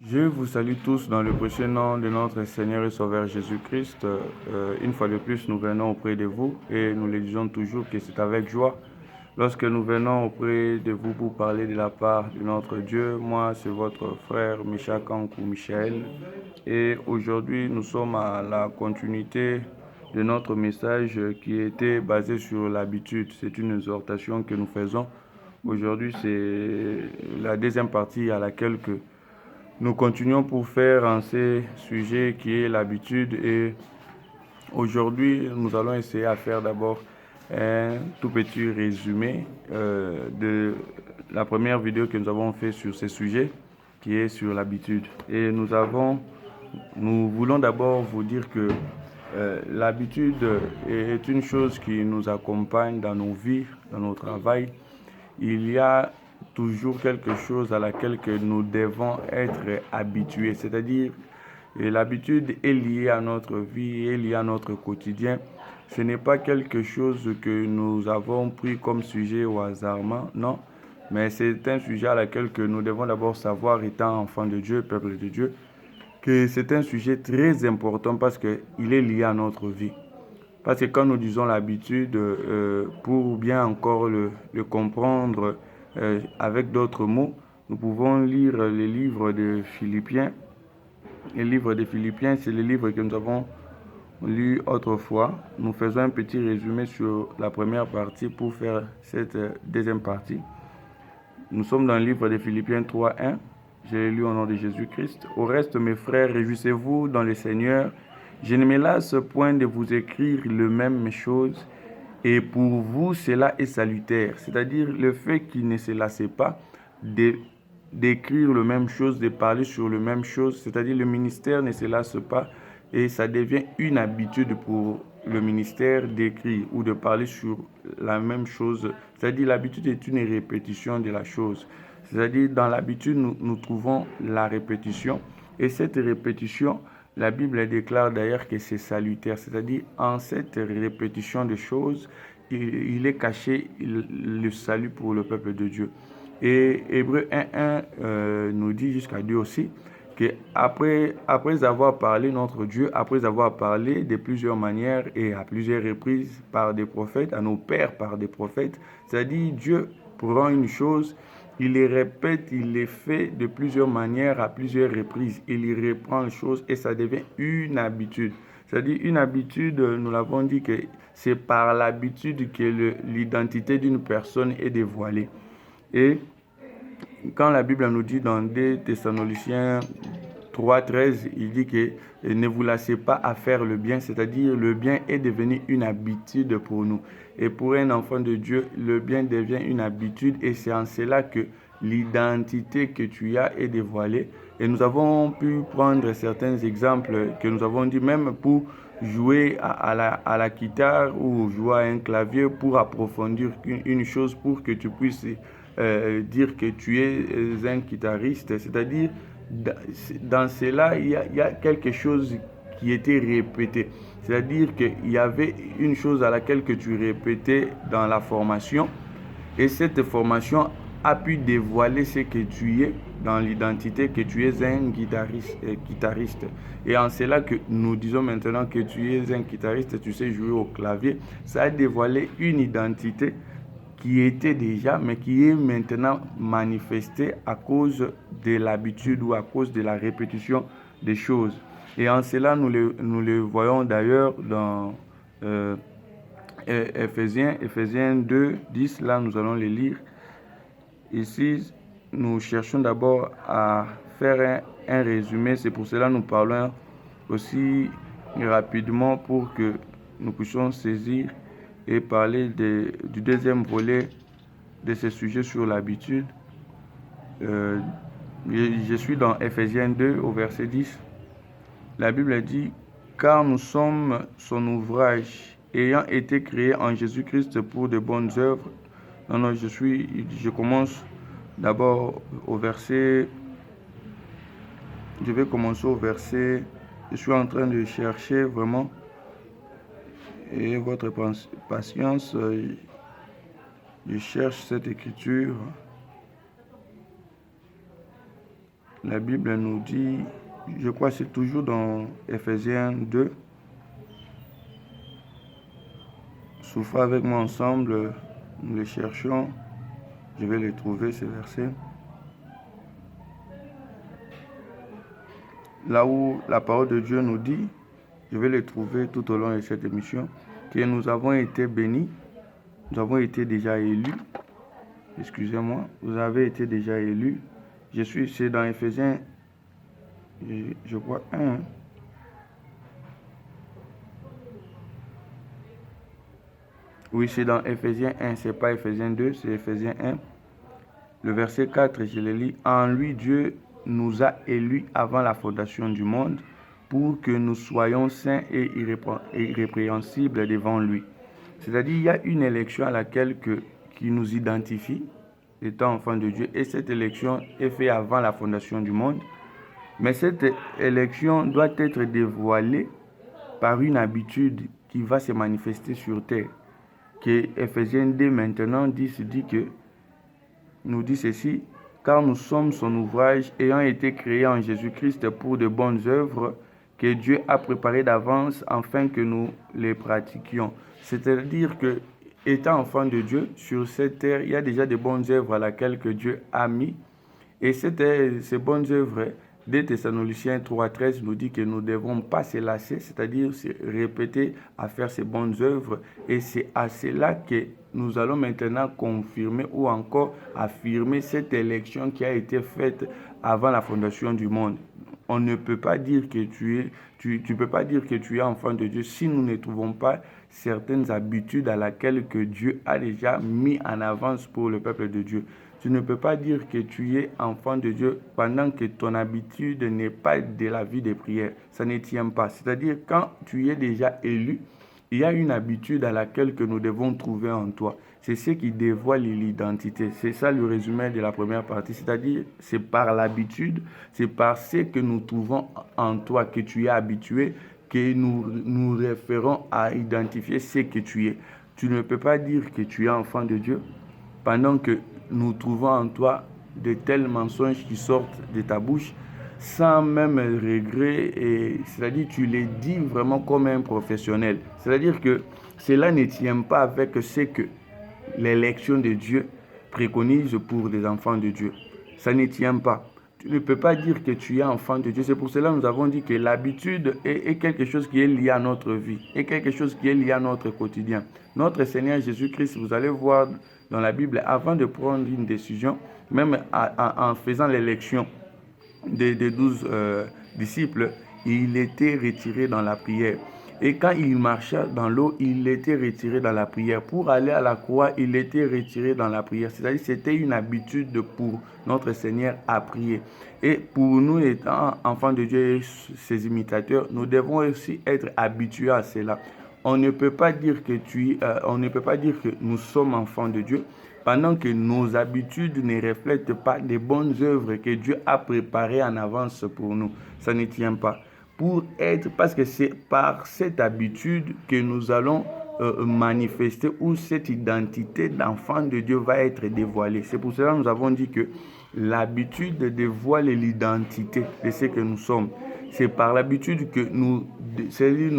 Je vous salue tous dans le précieux nom de notre Seigneur et Sauveur Jésus-Christ. Une fois de plus, nous venons auprès de vous et nous le disons toujours que c'est avec joie. Lorsque nous venons auprès de vous pour parler de la part de notre Dieu, moi c'est votre frère Micha Kankou Michel. Et aujourd'hui, nous sommes à la continuité de notre message qui était basé sur l'habitude. C'est une exhortation que nous faisons. Aujourd'hui, c'est la deuxième partie à laquelle nous continuons pour faire en ces sujets qui est l'habitude. Et aujourd'hui, nous allons essayer à faire d'abord un tout petit résumé de la première vidéo que nous avons fait sur ce sujet qui est sur l'habitude. Et nous voulons d'abord vous dire que l'habitude est une chose qui nous accompagne dans nos vies, dans nos travail. Il y a toujours quelque chose à laquelle que nous devons être habitués, c'est-à-dire l'habitude est liée à notre vie, est liée à notre quotidien. Ce n'est pas quelque chose que nous avons pris comme sujet au hasardement, non, mais c'est un sujet à laquelle que nous devons d'abord savoir, étant enfants de Dieu, peuple de Dieu, que c'est un sujet très important parce qu'il est lié à notre vie. Parce que quand nous disons l'habitude, pour bien encore le comprendre avec d'autres mots, nous pouvons lire les livres de Philippiens. Les livres de Philippiens, c'est les livres que nous avons lus autrefois. Nous faisons un petit résumé sur la première partie pour faire cette deuxième partie. Nous sommes dans le livre de Philippiens 3.1. Je l'ai lu au nom de Jésus-Christ. Au reste, mes frères, réjouissez-vous dans le Seigneur. Je ne me lasse point de vous écrire les mêmes choses, et pour vous, cela est salutaire. C'est-à-dire le fait qu'il ne se lasse pas d'écrire les mêmes choses, de parler sur les mêmes choses. C'est-à-dire le ministère ne se lasse pas et ça devient une habitude pour le ministère d'écrire ou de parler sur la même chose. C'est-à-dire l'habitude est une répétition de la chose. C'est-à-dire dans l'habitude, nous trouvons la répétition. Et cette répétition, la Bible déclare d'ailleurs que c'est salutaire. C'est-à-dire en cette répétition de choses, il est caché le salut pour le peuple de Dieu. Et Hébreux 1.1 nous dit jusqu'à 2 aussi, qu'après avoir parlé notre Dieu, après avoir parlé de plusieurs manières et à plusieurs reprises par des prophètes, à nos pères par des prophètes, c'est-à-dire Dieu prend une chose, il les répète, il les fait de plusieurs manières à plusieurs reprises, il y reprend les choses et ça devient une habitude. C'est-à-dire une habitude, nous l'avons dit que c'est par l'habitude que l'identité d'une personne est dévoilée. Et quand la Bible nous dit dans 2 Thessaloniciens 3.13, il dit que ne vous lassez pas à faire le bien, c'est-à-dire le bien est devenu une habitude pour nous. Et pour un enfant de Dieu, le bien devient une habitude et c'est en cela que l'identité que tu as est dévoilée. Et nous avons pu prendre certains exemples que nous avons dit même pour jouer à la guitare ou jouer à un clavier pour approfondir une chose pour que tu puisses dire que tu es un guitariste. C'est-à-dire dans cela, il y a quelque chose qui était répété. C'est-à-dire qu'il y avait une chose à laquelle que tu répétais dans la formation et cette formation a pu dévoiler ce que tu es dans l'identité, que tu es un guitariste. Et en cela que nous disons maintenant que tu es un guitariste, tu sais jouer au clavier, ça a dévoilé une identité qui était déjà, mais qui est maintenant manifestée à cause de l'habitude ou à cause de la répétition des choses. Et en cela, nous le voyons d'ailleurs dans Ephésiens 2, 10, là nous allons le lire. Ici, nous cherchons d'abord à faire un résumé, c'est pour cela que nous parlons aussi rapidement pour que nous puissions saisir et parler du deuxième volet de ce sujet sur l'habitude. Je suis dans Ephésiens 2 au verset 10. La Bible dit « Car nous sommes son ouvrage, ayant été créés en Jésus-Christ pour de bonnes œuvres. » Non, je commence d'abord au verset... Je vais commencer au verset... Je suis en train de chercher vraiment... Et votre patience, je cherche cette écriture. La Bible nous dit, je crois que c'est toujours dans Ephésiens 2. Souffrez avec moi ensemble, nous les cherchons. Je vais les trouver, ces versets. Là où la parole de Dieu nous dit, je vais les trouver tout au long de cette émission, que nous avons été bénis, nous avons été déjà élus. Excusez-moi, vous avez été déjà élus. C'est dans Ephésiens, je crois, 1. Oui, c'est dans Ephésiens 1, c'est pas Ephésiens 2, c'est Ephésiens 1. Le verset 4, je le lis. En lui, Dieu nous a élus avant la fondation du monde pour que nous soyons saints et irrépréhensibles devant lui. C'est-à-dire, il y a une élection à laquelle qui nous identifie, étant enfants de Dieu, et cette élection est faite avant la fondation du monde. Mais cette élection doit être dévoilée par une habitude qui va se manifester sur terre. Que Ephésiens 2 maintenant nous dit ceci, car nous sommes son ouvrage ayant été créé en Jésus-Christ pour de bonnes œuvres que Dieu a préparées d'avance afin que nous les pratiquions. C'est-à-dire que, étant enfant de Dieu, sur cette terre, il y a déjà de bonnes œuvres à laquelle que Dieu a mis. Et ces bonnes œuvres, 2 Thessaloniciens 3,13 nous dit que nous ne devons pas se lasser, c'est-à-dire se répéter à faire ces bonnes œuvres. Et c'est à cela que nous allons maintenant confirmer ou encore affirmer cette élection qui a été faite avant la fondation du monde. On ne peut pas dire que tu peux pas dire que tu es enfant de Dieu si nous ne trouvons pas certaines habitudes à laquelle que Dieu a déjà mis en avance pour le peuple de Dieu. Tu ne peux pas dire que tu es enfant de Dieu pendant que ton habitude n'est pas de la vie de prière. Ça ne tient pas. C'est-à-dire, quand tu es déjà élu, il y a une habitude à laquelle que nous devons trouver en toi. C'est ce qui dévoile l'identité. C'est ça le résumé de la première partie. C'est-à-dire, c'est par l'habitude, c'est par ce que nous trouvons en toi, que tu es habitué, que nous référons à identifier ce que tu es. Tu ne peux pas dire que tu es enfant de Dieu pendant que nous trouvons en toi de tels mensonges qui sortent de ta bouche sans même regret, c'est-à-dire tu les dis vraiment comme un professionnel. C'est-à-dire que cela ne tient pas avec ce que l'élection de Dieu préconise pour des enfants de Dieu. Ça ne tient pas. Tu ne peux pas dire que tu es enfant de Dieu. C'est pour cela que nous avons dit que l'habitude est quelque chose qui est lié à notre vie, est quelque chose qui est lié à notre quotidien. Notre Seigneur Jésus-Christ, vous allez voir dans la Bible, avant de prendre une décision, même en faisant l'élection des 12 disciples, il était retiré dans la prière. Et quand il marcha dans l'eau, il était retiré dans la prière. Pour aller à la croix, il était retiré dans la prière. C'est-à-dire que c'était une habitude pour notre Seigneur à prier. Et pour nous, étant enfants de Dieu et ses imitateurs, nous devons aussi être habitués à cela. On ne peut pas dire que nous sommes enfants de Dieu pendant que nos habitudes ne reflètent pas les bonnes œuvres que Dieu a préparées en avance pour nous. Ça ne tient pas. Parce que c'est par cette habitude que nous allons manifester où cette identité d'enfant de Dieu va être dévoilée. C'est pour cela que nous avons dit que l'habitude dévoile l'identité de ce que nous sommes. C'est par l'habitude que nous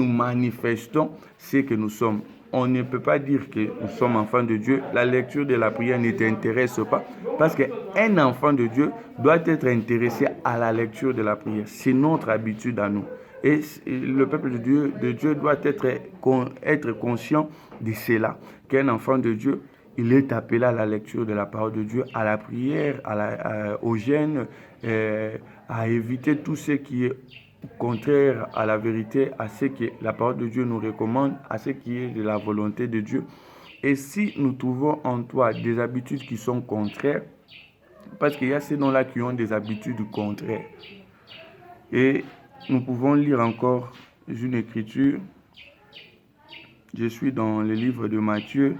manifestons ce que nous sommes. On ne peut pas dire que nous sommes enfants de Dieu. La lecture de la prière ne t'intéresse pas parce qu'un enfant de Dieu doit être intéressé à la lecture de la prière. C'est notre habitude à nous. Et le peuple de Dieu doit être conscient de cela, qu'un enfant de Dieu, il est appelé à la lecture de la parole de Dieu, à la prière, au jeûne, à éviter tout ce qui est contraire à la vérité, à ce que la parole de Dieu nous recommande, à ce qui est de la volonté de Dieu. Et si nous trouvons en toi des habitudes qui sont contraires, parce qu'il y a ces noms-là qui ont des habitudes contraires. Et nous pouvons lire encore une écriture. Je suis dans le livre de Matthieu.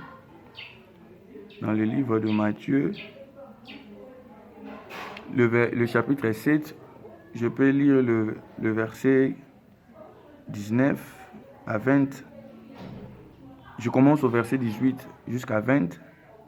Dans le livre de Matthieu, le chapitre 7, je peux lire le verset 19 à 20. Je commence au verset 18 jusqu'à 20.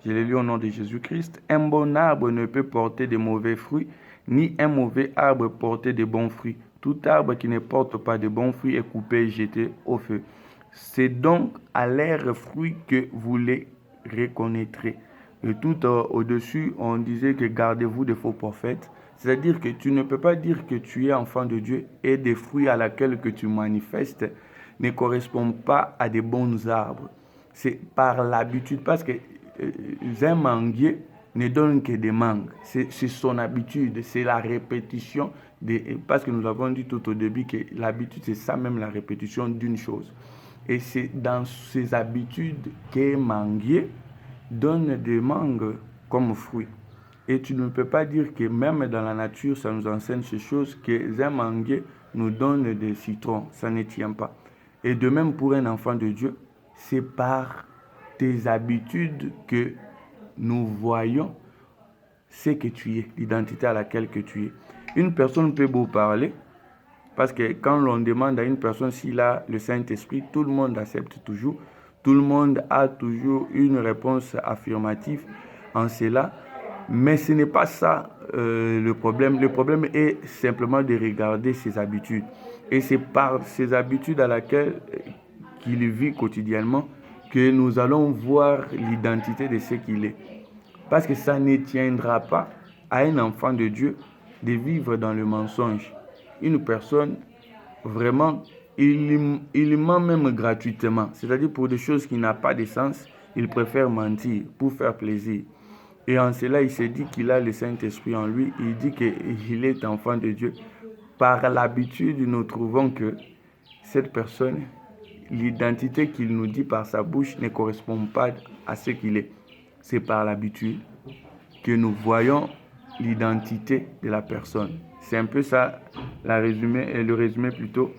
Je l'ai lu au nom de Jésus-Christ. Un bon arbre ne peut porter de mauvais fruits, ni un mauvais arbre porter de bons fruits. Tout arbre qui ne porte pas de bons fruits est coupé et jeté au feu. C'est donc à leurs fruits que vous les reconnaîtrez. Et tout au-dessus, on disait que gardez-vous des faux prophètes. C'est-à-dire que tu ne peux pas dire que tu es enfant de Dieu et des fruits à laquelle que tu manifestes ne correspondent pas à des bons arbres. C'est par l'habitude, parce que un manguier ne donne que des mangues. C'est son habitude, c'est la répétition. Parce que nous avons dit tout au début que l'habitude, c'est ça même, la répétition d'une chose. Et c'est dans ces habitudes qu'un manguier donne des mangues comme fruits. Et tu ne peux pas dire que même dans la nature, ça nous enseigne ces choses, qu'un manguier nous donne des citrons. Ça ne tient pas. Et de même pour un enfant de Dieu, c'est par tes habitudes que nous voyons ce que tu es, l'identité à laquelle que tu es. Une personne peut beau parler, parce que quand l'on demande à une personne s'il a le Saint-Esprit, tout le monde accepte toujours. Tout le monde a toujours une réponse affirmative en cela. Mais ce n'est pas ça le problème. Le problème est simplement de regarder ses habitudes. Et c'est par ses habitudes à laquelle qu'il vit quotidiennement que nous allons voir l'identité de ce qu'il est. Parce que ça ne tiendra pas à un enfant de Dieu de vivre dans le mensonge. Une personne, vraiment, il ment même gratuitement. C'est-à-dire pour des choses qui n'ont pas de sens, il préfère mentir pour faire plaisir. Et en cela, il se dit qu'il a le Saint-Esprit en lui. Il dit qu'il est enfant de Dieu. Par l'habitude, nous trouvons que cette personne, l'identité qu'il nous dit par sa bouche ne correspond pas à ce qu'il est. C'est par l'habitude que nous voyons l'identité de la personne. C'est un peu ça le résumé plutôt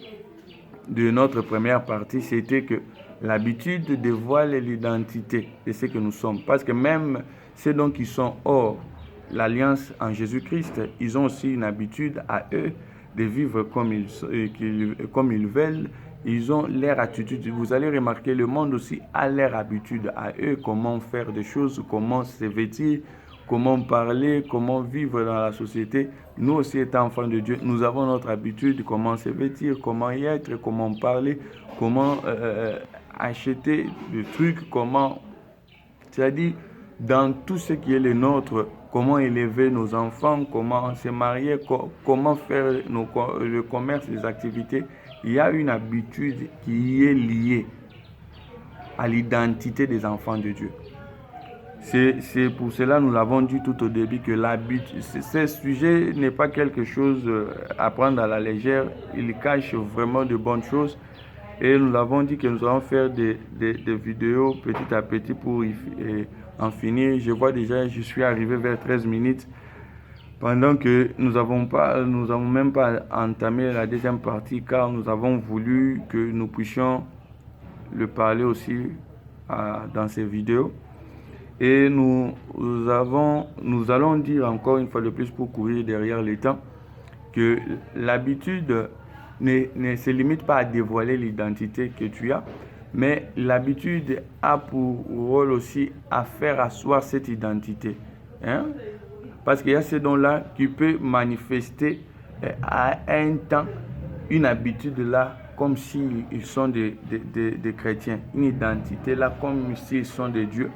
de notre première partie. C'était que l'habitude dévoile l'identité de ce que nous sommes. Parce que même ceux donc qui sont hors l'alliance en Jésus-Christ, ils ont aussi une habitude à eux de vivre comme ils veulent. Ils ont leur attitude. Vous allez remarquer, le monde aussi a leur habitude à eux, comment faire des choses, comment se vêtir, comment parler, comment vivre dans la société. Nous aussi, étant enfants de Dieu, nous avons notre habitude, comment se vêtir, comment y être, comment parler, comment acheter des trucs, comment, c'est-à-dire dans tout ce qui est le nôtre, comment élever nos enfants, comment se marier, comment faire le commerce, les activités. Il y a une habitude qui est liée à l'identité des enfants de Dieu. C'est pour cela, nous l'avons dit tout au début, que l'habitude, ce sujet n'est pas quelque chose à prendre à la légère. Il cache vraiment de bonnes choses. Et nous l'avons dit que nous allons faire des vidéos petit à petit pour en finir. Je vois déjà, je suis arrivé vers 13 minutes. Pendant que nous n'avons même pas entamé la deuxième partie, car nous avons voulu que nous puissions le parler aussi dans ces vidéos. Et nous allons dire encore une fois de plus, pour courir derrière le temps, que l'habitude ne se limite pas à dévoiler l'identité que tu as, mais l'habitude a pour rôle aussi à faire asseoir cette identité. Parce qu'il y a ces dons-là qui peuvent manifester à un temps une habitude là comme s'ils sont des chrétiens, une identité là comme s'ils sont des dieux.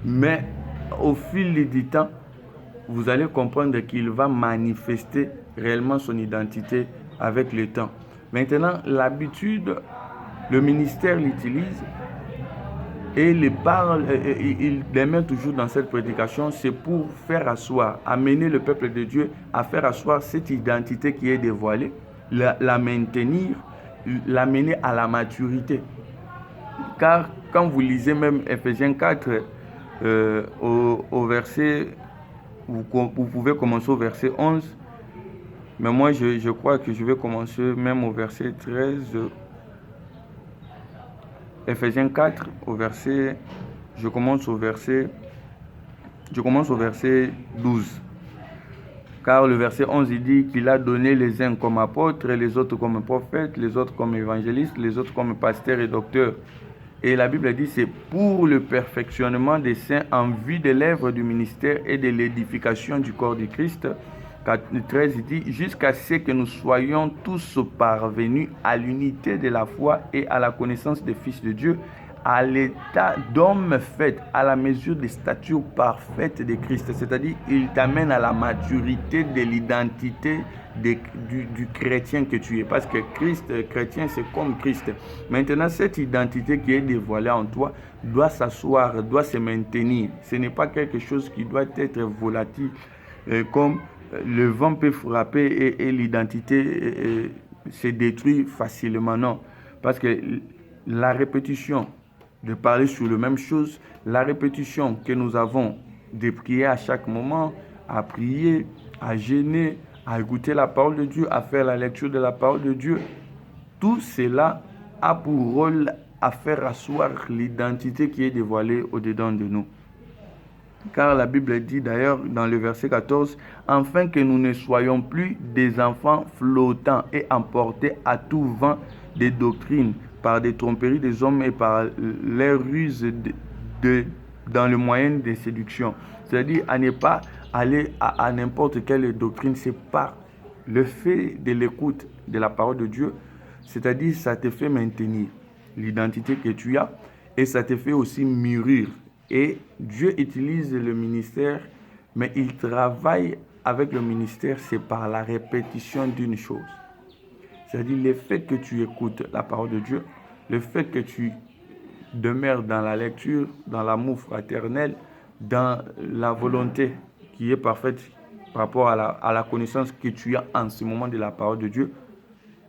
Mais au fil du temps, vous allez comprendre qu'il va manifester réellement son identité avec le temps. Maintenant, l'habitude, le ministère l'utilise et il les met toujours dans cette prédication, c'est pour faire asseoir, amener le peuple de Dieu à faire asseoir cette identité qui est dévoilée, la maintenir, l'amener à la maturité. Car quand vous lisez même Ephésiens 4, au verset, vous pouvez commencer au verset 11, mais moi je crois que je vais commencer même au verset 13. Ephésiens 4, je commence au verset 12. Car le verset 11, il dit qu'il a donné les uns comme apôtres, les autres comme prophètes, les autres comme évangélistes, les autres comme pasteurs et docteurs. Et la Bible dit c'est pour le perfectionnement des saints en vue de l'œuvre du ministère et de l'édification du corps du Christ, 13, il dit, jusqu'à ce que nous soyons tous parvenus à l'unité de la foi et à la connaissance des fils de Dieu, à l'état d'homme fait, à la mesure de stature parfaite de Christ. C'est-à-dire, il t'amène à la maturité de l'identité du chrétien que tu es. Parce que Christ, chrétien, c'est comme Christ. Maintenant, cette identité qui est dévoilée en toi doit s'asseoir, doit se maintenir. Ce n'est pas quelque chose qui doit être volatile, comme le vent peut frapper et l'identité se détruit facilement. Non, parce que la répétition de parler sur la même chose, la répétition que nous avons de prier à chaque moment, à prier, à jeûner, à écouter la parole de Dieu, à faire la lecture de la parole de Dieu, tout cela a pour rôle à faire asseoir l'identité qui est dévoilée au-dedans de nous. Car la Bible dit d'ailleurs dans le verset 14, « Afin que nous ne soyons plus des enfants flottants et emportés à tout vent des doctrines, par des tromperies des hommes et par les ruses dans le moyen des séductions. » C'est-à-dire à ne pas aller à n'importe quelle doctrine, c'est par le fait de l'écoute de la parole de Dieu, c'est-à-dire ça te fait maintenir l'identité que tu as et ça te fait aussi mûrir. Et Dieu utilise le ministère, mais il travaille avec le ministère, c'est par la répétition d'une chose. C'est-à-dire le fait que tu écoutes la parole de Dieu, le fait que tu demeures dans la lecture, dans l'amour fraternel, dans la volonté qui est parfaite par rapport à la connaissance que tu as en ce moment de la parole de Dieu,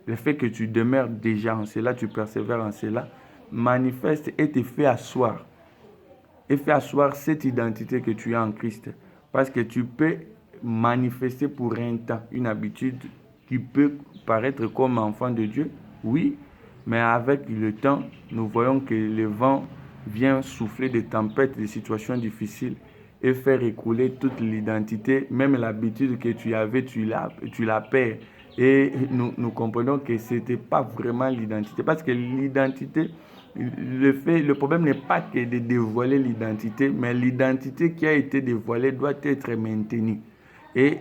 le fait que tu demeures déjà en cela, tu persévères en cela, manifeste et te fait asseoir. Et fait asseoir cette identité que tu as en Christ. Parce que tu peux manifester pour un temps une habitude qui peut paraître comme enfant de Dieu, oui, mais avec le temps, nous voyons que le vent vient souffler des tempêtes, des situations difficiles et faire écouler toute l'identité, même l'habitude que tu avais, tu la perds. Et nous comprenons que ce n'était pas vraiment l'identité. Parce que l'identité, le problème n'est pas que de dévoiler l'identité, mais l'identité qui a été dévoilée doit être maintenue. Et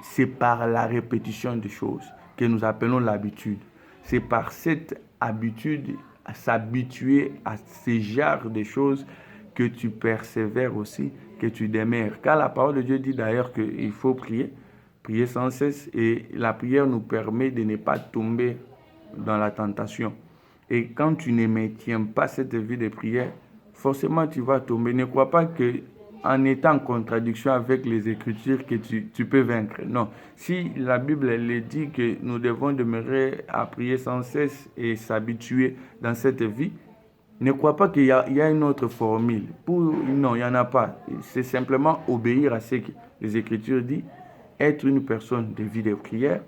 c'est par la répétition des choses que nous appelons l'habitude. C'est par cette habitude, à s'habituer à ce genre de choses, que tu persévères aussi, que tu demeures. Car la parole de Dieu dit d'ailleurs qu'il faut prier sans cesse, et la prière nous permet de ne pas tomber dans la tentation. Et quand tu ne maintiens pas cette vie de prière, forcément tu vas tomber. Ne crois pas que en étant en contradiction avec les Écritures que tu peux vaincre. Non. Si la Bible elle dit que nous devons demeurer à prier sans cesse et s'habituer dans cette vie, ne crois pas qu'il y a une autre formule. Non, il n'y en a pas. C'est simplement obéir à ce que les Écritures disent, être une personne de vie de prière.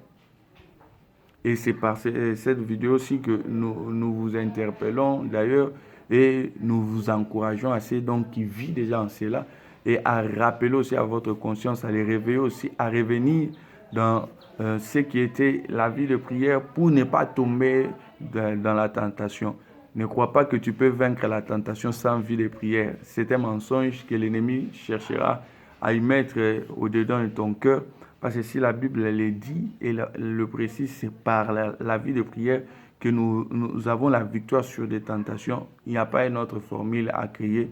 Et c'est par cette vidéo aussi que nous vous interpellons d'ailleurs et nous vous encourageons à ceux donc qui vivent déjà en cela et à rappeler aussi à votre conscience, à les réveiller aussi, à revenir dans ce qui était la vie de prière pour ne pas tomber dans la tentation. Ne crois pas que tu peux vaincre la tentation sans vie de prière. C'est un mensonge que l'ennemi cherchera à y mettre au-dedans de ton cœur. Parce que si la Bible le dit et le précise, c'est par la vie de prière que nous avons la victoire sur des tentations. Il n'y a pas une autre formule à créer.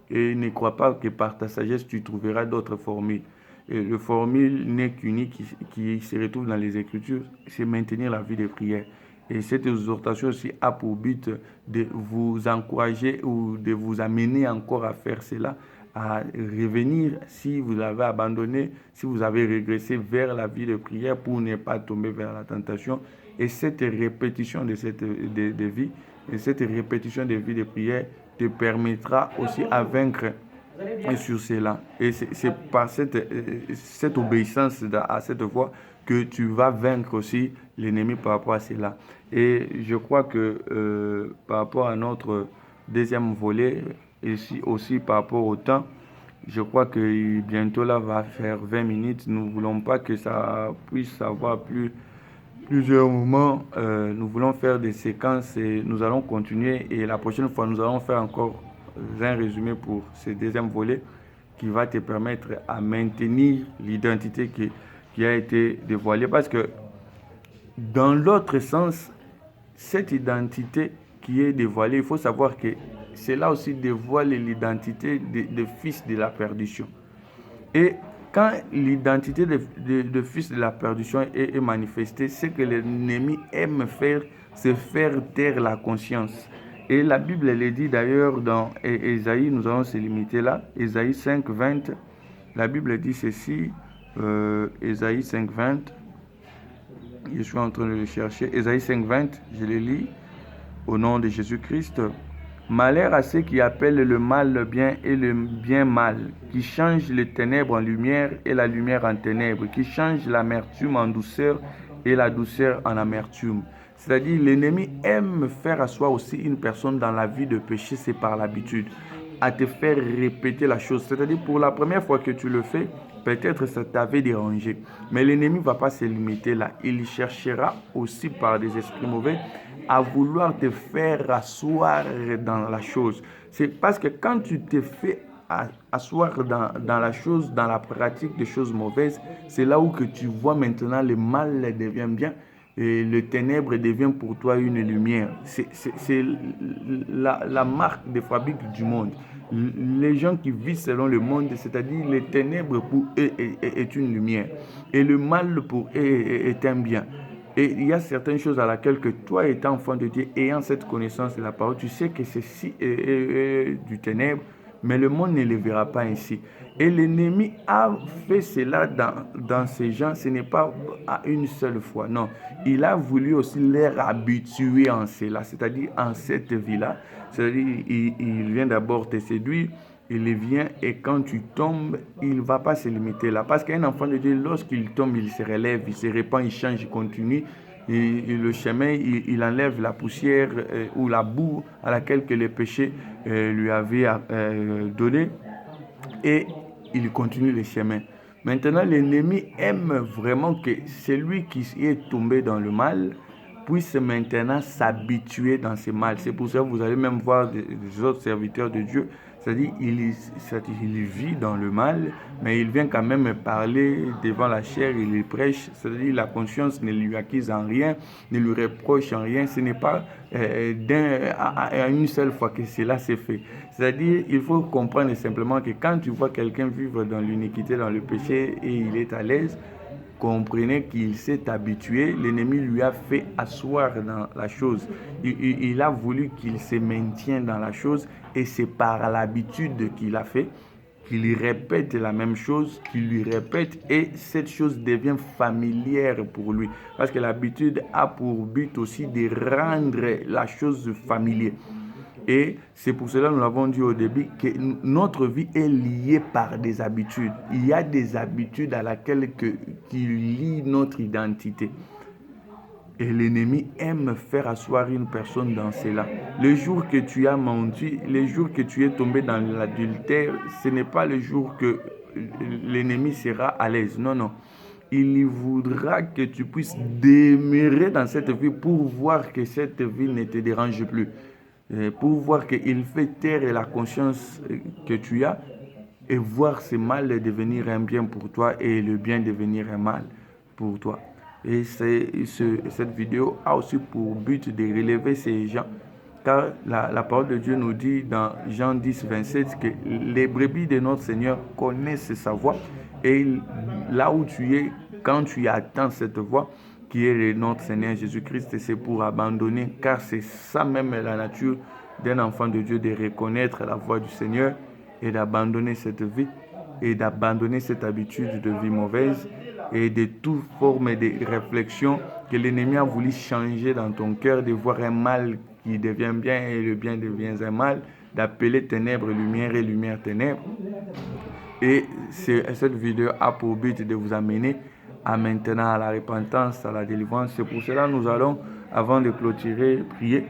Et ne crois pas que par ta sagesse, tu trouveras d'autres formules. Et le formule n'est qu'une qui se retrouve dans les Écritures, c'est maintenir la vie de prière. Et cette exhortation aussi a pour but de vous encourager ou de vous amener encore à faire cela, à revenir si vous avez abandonné, si vous avez régressé vers la vie de prière pour ne pas tomber vers la tentation. Et cette répétition de vie, et cette répétition de vie de prière te permettra aussi à vaincre sur cela. Et c'est par cette obéissance à cette voie que tu vas vaincre aussi l'ennemi par rapport à cela. Et je crois que par rapport à notre deuxième volet, et aussi par rapport au temps, je crois que bientôt là va faire 20 minutes. Nous ne voulons pas que ça puisse avoir plusieurs moments. Nous voulons faire des séquences et nous allons continuer. Et la prochaine fois, nous allons faire encore un résumé pour ce deuxième volet qui va te permettre à maintenir l'identité qui a été dévoilée. Parce que dans l'autre sens, cette identité qui est dévoilée, il faut savoir que cela aussi dévoile l'identité de fils de la perdition. Et quand l'identité de fils de la perdition est manifestée, c'est que l'ennemi aime se faire taire la conscience. Et la Bible elle dit d'ailleurs dans Ésaïe, nous allons se limiter là, Ésaïe 5, 20, la Bible dit ceci, Ésaïe 5, 20, je suis en train de le chercher, Ésaïe 5, 20, je le lis au nom de Jésus-Christ. Malheur à ceux qui appellent le mal le bien et le bien mal, qui changent les ténèbres en lumière et la lumière en ténèbres, qui changent l'amertume en douceur et la douceur en amertume. C'est-à-dire, l'ennemi aime faire asseoir aussi une personne dans la vie de péché, c'est par l'habitude, à te faire répéter la chose. C'est-à-dire, pour la première fois que tu le fais, peut-être ça t'avait dérangé. Mais l'ennemi ne va pas se limiter là. Il cherchera aussi par des esprits mauvais à vouloir te faire asseoir dans la chose. C'est parce que quand tu te fais asseoir dans la chose, dans la pratique des choses mauvaises, c'est là où que tu vois maintenant le mal devient bien et le ténèbre devient pour toi une lumière. C'est la marque de fabrique du monde. Les gens qui vivent selon le monde, c'est-à-dire les ténèbres pour eux est une lumière et le mal pour eux est un bien. Et il y a certaines choses à laquelle que toi, étant enfant de Dieu, ayant cette connaissance de la parole, tu sais que ceci est du ténèbre, mais le monde ne le verra pas ainsi. Et l'ennemi a fait cela dans ces gens, ce n'est pas à une seule fois, non. Il a voulu aussi les habituer en cela, c'est-à-dire en cette vie-là. C'est-à-dire, il vient d'abord te séduire, il vient et quand tu tombes, il ne va pas se limiter là. Parce qu'un enfant de Dieu, lorsqu'il tombe, il se relève, il se répand, il change, il continue. Et le chemin, il enlève la poussière ou la boue à laquelle que le péché lui avait donné et il continue le chemin. Maintenant, l'ennemi aime vraiment que celui qui est tombé dans le mal puisse maintenant s'habituer dans ce mal. C'est pour ça que vous allez même voir des autres serviteurs de Dieu, c'est-à-dire il vit dans le mal, mais il vient quand même parler devant la chair, il prêche, c'est-à-dire la conscience ne lui accuse en rien, ne lui reproche en rien, ce n'est pas à une seule fois que cela s'est fait. C'est-à-dire, il faut comprendre simplement que quand tu vois quelqu'un vivre dans l'iniquité, dans le péché et il est à l'aise, comprenez qu'il s'est habitué, l'ennemi lui a fait asseoir dans la chose. Il a voulu qu'il se maintienne dans la chose et c'est par l'habitude qu'il a fait, qu'il lui répète la même chose, qu'il lui répète et cette chose devient familière pour lui. Parce que l'habitude a pour but aussi de rendre la chose familière. Et c'est pour cela que nous l'avons dit au début que notre vie est liée par des habitudes. Il y a des habitudes à laquelle qui lient notre identité. Et l'ennemi aime faire asseoir une personne dans cela. Le jour que tu as menti, le jour que tu es tombé dans l'adultère, ce n'est pas le jour que l'ennemi sera à l'aise. Non, non. Il voudra que tu puisses demeurer dans cette vie pour voir que cette vie ne te dérange plus. Pour voir qu'il fait taire la conscience que tu as et voir ce mal devenir un bien pour toi et le bien devenir un mal pour toi. Et cette vidéo a aussi pour but de relever ces gens. Car la parole de Dieu nous dit dans Jean 10, 27 que les brebis de notre Seigneur connaissent sa voix. Et là où tu es, quand tu attends cette voix, qui est notre Seigneur Jésus-Christ, c'est pour abandonner, car c'est ça même la nature d'un enfant de Dieu, de reconnaître la voix du Seigneur et d'abandonner cette vie et d'abandonner cette habitude de vie mauvaise et de toute forme de réflexion que l'ennemi a voulu changer dans ton cœur, de voir un mal qui devient bien et le bien devient un mal, d'appeler ténèbres lumière et lumière ténèbres. Et cette vidéo a pour but de vous amener à maintenant à la repentance, à la délivrance. C'est pour cela que nous allons, avant de clôturer, prier.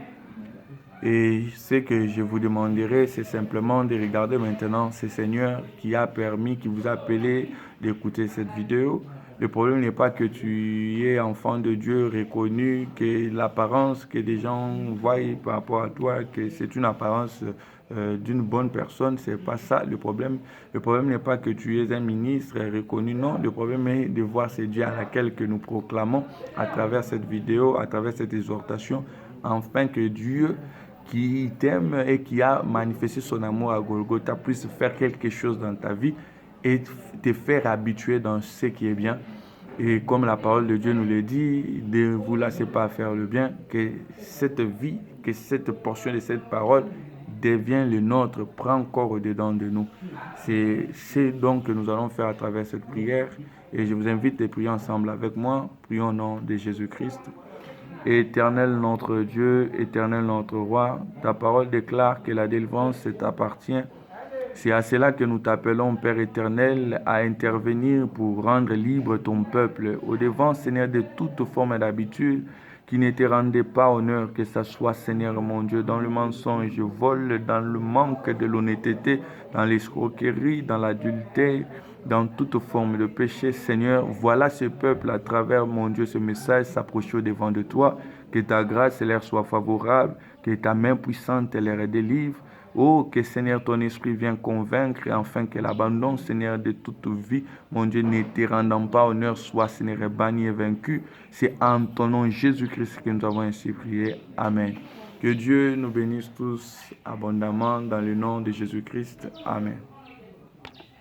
Et ce que je vous demanderai, c'est simplement de regarder maintenant ce Seigneur qui a permis, qui vous a appelé d'écouter cette vidéo. Le problème n'est pas que tu es enfant de Dieu reconnu, que l'apparence que des gens voient par rapport à toi, que c'est une apparence d'une bonne personne. C'est pas ça le problème. Le problème n'est pas que tu es un ministre reconnu, non. Le problème est de voir ce Dieu à laquelle que nous proclamons à travers cette vidéo, à travers cette exhortation, afin que Dieu qui t'aime et qui a manifesté son amour à Golgotha puisse faire quelque chose dans ta vie et te faire habituer dans ce qui est bien. Et comme la parole de Dieu nous le dit, ne vous lassez pas à faire le bien, que cette vie, que cette portion de cette parole devienne le nôtre, prend corps au-dedans de nous. C'est donc que nous allons faire à travers cette prière. Et je vous invite à prier ensemble avec moi. Prions au nom de Jésus-Christ. Éternel notre Dieu, éternel notre roi, ta parole déclare que la délivrance t'appartient. C'est à cela que nous t'appelons, Père éternel, à intervenir pour rendre libre ton peuple au-devant, Seigneur, de toute forme d'habitude qui ne te rendait pas honneur, que ce soit, Seigneur mon Dieu, dans le mensonge, vol, dans le manque de l'honnêteté, dans l'escroquerie, dans l'adultère, dans toute forme de péché. Seigneur, voilà ce peuple à travers, mon Dieu, ce message s'approcher au-devant de toi, que ta grâce leur soit favorable, que ta main puissante leur délivre. Oh, que Seigneur, ton esprit vienne convaincre, afin que l'abandon, Seigneur, de toute vie, mon Dieu, ne te rendant pas honneur, soit, Seigneur, banni et vaincu. C'est en ton nom, Jésus-Christ, que nous avons ainsi prié. Amen. Que Dieu nous bénisse tous abondamment dans le nom de Jésus-Christ. Amen.